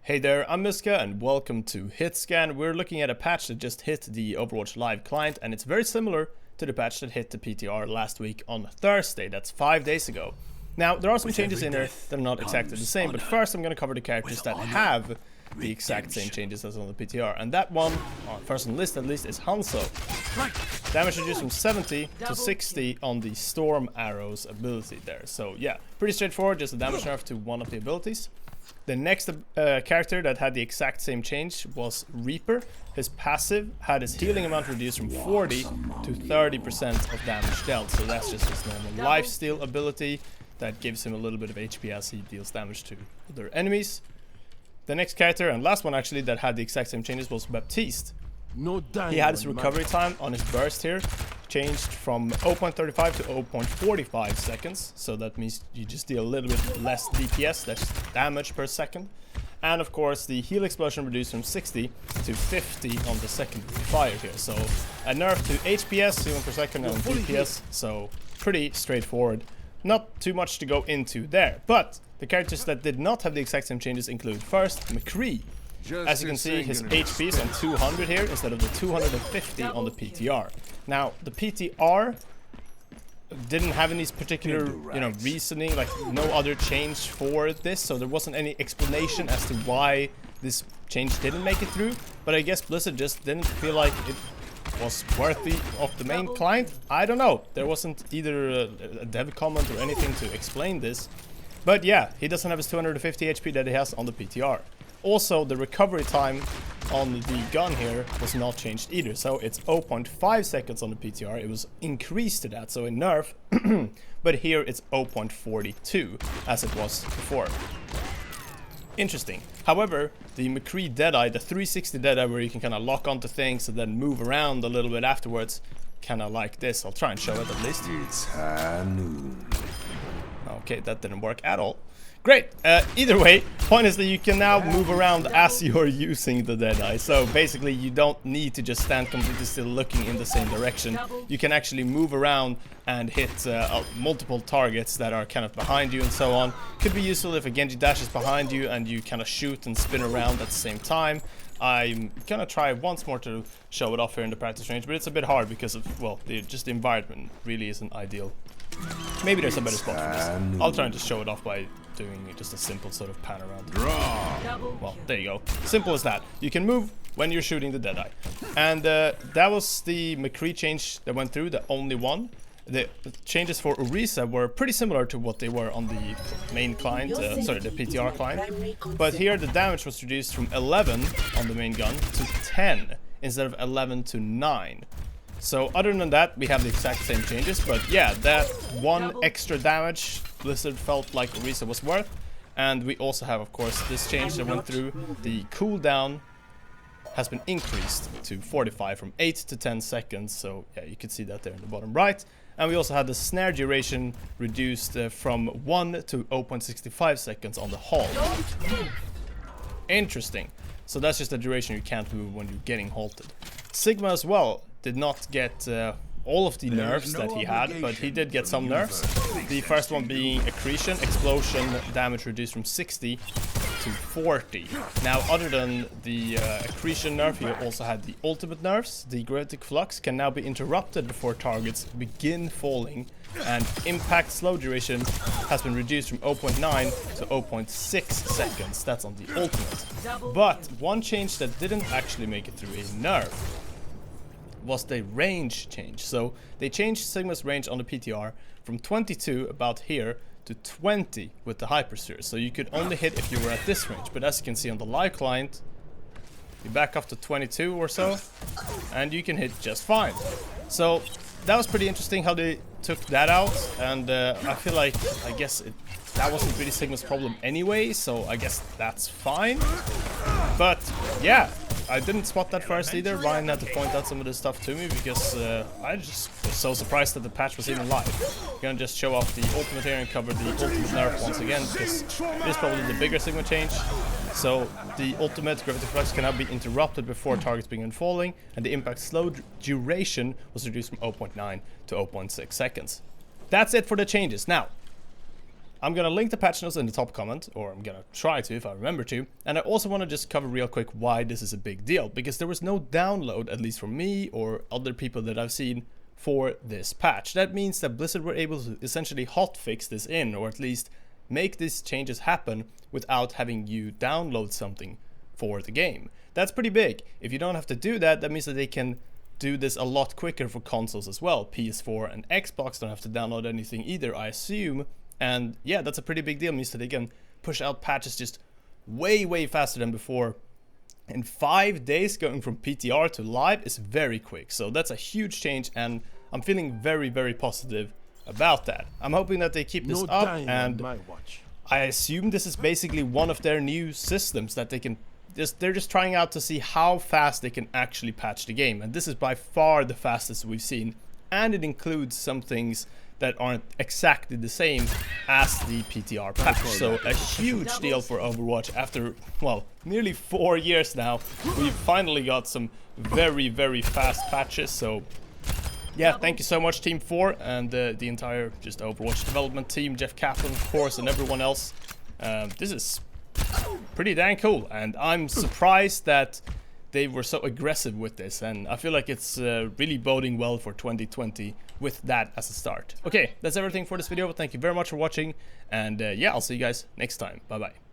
Hey there, I'm Miska and welcome to HitScan. We're looking at a patch that just hit the Overwatch Live client, and it's very similar to the patch that hit the PTR last week on Thursday. That's 5 days ago. Now, there are some changes in there that are not exactly the same, but first I'm going to cover the characters that have the exact same changes as on the PTR. And that one, first on the list at least, is Hanzo. Damage reduced from 70 to 60 on the Storm Arrows ability there. So yeah, pretty straightforward, just a damage nerf to one of the abilities. The next character that had the exact same change was Reaper. His passive had his healing amount reduced from 40 to 30% of damage dealt. So that's just his normal lifesteal ability that gives him a little bit of HP as he deals damage to other enemies. The next character, and last one actually, that had the exact same changes was Baptiste. He had his recovery time on his burst here changed from 0.35 to 0.45 seconds, so that means you just deal a little bit less DPS, that's damage per second. And of course the heal explosion reduced from 60 to 50 on the second fire here, so a nerf to HPS, healing per second, and DPS, so pretty straightforward. Not too much to go into there, but the characters that did not have the exact same changes include first Makri. As you can see, his HP is on 200 here instead of the 250 on the PTR. Now, the PTR didn't have any particular, reasoning, like no other change for this, so there wasn't any explanation as to why this change didn't make it through. But I guess Blizzard just didn't feel like it was worthy of the main client. I don't know. There wasn't either a dev comment or anything to explain this. But yeah, he doesn't have his 250 HP that he has on the PTR. Also, the recovery time on the gun here was not changed either, so it's 0.5 seconds on the PTR. It was increased to that, so in nerf, but here it's 0.42 as it was before. Interesting. However, the Makri Deadeye, the 360 Deadeye, where you can kind of lock onto things and then move around a little bit afterwards, kind of like this. I'll try and show it at least. It's high noon. Okay, that didn't work at all. Great. Either way, point is that you can now move around as you're using the Deadeye. So basically, you don't need to just stand completely still looking in the same direction. You can actually move around and hit multiple targets that are kind of behind you and so on. Could be useful if a Genji dashes behind you and you kind of shoot and spin around at the same time. I'm gonna try once more to show it off here in the practice range, but it's a bit hard because of, well, the environment really isn't ideal. Maybe there's a better spot for this. I'll try and just show it off by doing just a simple sort of pan around. Well, there you go. Simple as that. You can move when you're shooting the Deadeye. And that was the Makri change that went through, the only one. The changes for Orisa were pretty similar to what they were on the main client, sorry, the PTR client. But here the damage was reduced from 11 on the main gun to 10 instead of 11 to 9. So other than that, we have the exact same changes, but yeah, that one extra damage Blizzard felt like Orisa was worth. And we also have, of course, this change that went through. The cooldown has been increased to 45 from 8 to 10 seconds, so yeah, you can see that there in the bottom right. And we also had the snare duration reduced from 1 to 0.65 seconds on the halt. Interesting. So that's just the duration you can't move when you're getting halted. Sigma as well did not get all of the nerfs that he had, but he did get some nerfs. The first one being Accretion, Explosion damage reduced from 60 to 40. Now, other than the Accretion nerf, he also had the ultimate nerfs. The Gravitic Flux can now be interrupted before targets begin falling, and Impact slow duration has been reduced from 0.9 to 0.6 seconds. That's on the ultimate. But one change that didn't actually make it through a nerf was the range change. So they changed Sigma's range on the PTR from 22 about here to 20 with the Hypersphere. So you could only hit if you were at this range, but as you can see on the live client, you back up to 22 or so and you can hit just fine. So that was pretty interesting how they took that out, and I feel like, I guess that wasn't really Sigma's problem anyway, so I guess that's fine. But yeah, I didn't spot that first either. Ryan had to point out some of this stuff to me because I just was so surprised that the patch was even live. I'm gonna just show off the ultimate here and cover the ultimate nerf once again, because it is probably the bigger Sigma change. So the ultimate Gravitic Flux can now be interrupted before targets begin falling, and the impact slow duration was reduced from 0.9 to 0.6 seconds. That's it for the changes. Now, I'm gonna link the patch notes in the top comment, or I'm gonna try to if I remember to. And I also want to just cover real quick why this is a big deal, because there was no download, at least for me or other people that I've seen, for this patch. That means that Blizzard were able to essentially hotfix this in, or at least make these changes happen without having you download something for the game. That's pretty big. If you don't have to do that, that means that they can do this a lot quicker for consoles as well. PS4 and Xbox don't have to download anything either, I assume. And yeah, that's a pretty big deal. It means that they can push out patches just way faster than before. In 5 days, going from PTR to live is very quick. So that's a huge change, and I'm feeling very positive about that. I'm hoping that they keep this up, and I assume this is basically one of their new systems that they can they're just trying out to see how fast they can actually patch the game. And this is by far the fastest we've seen, and it includes some things that aren't exactly the same as the PTR patch. So a huge deal for Overwatch. After, well, nearly 4 years now, we've finally got some very fast patches. So yeah, thank you so much Team 4 and the entire just Overwatch development team, Jeff Kaplan of course, and everyone else. This is pretty dang cool, and I'm surprised that they were so aggressive with this, and I feel like it's really boding well for 2020 with that as a start. Okay, that's everything for this video. Thank you very much for watching, and yeah, I'll see you guys next time. Bye bye.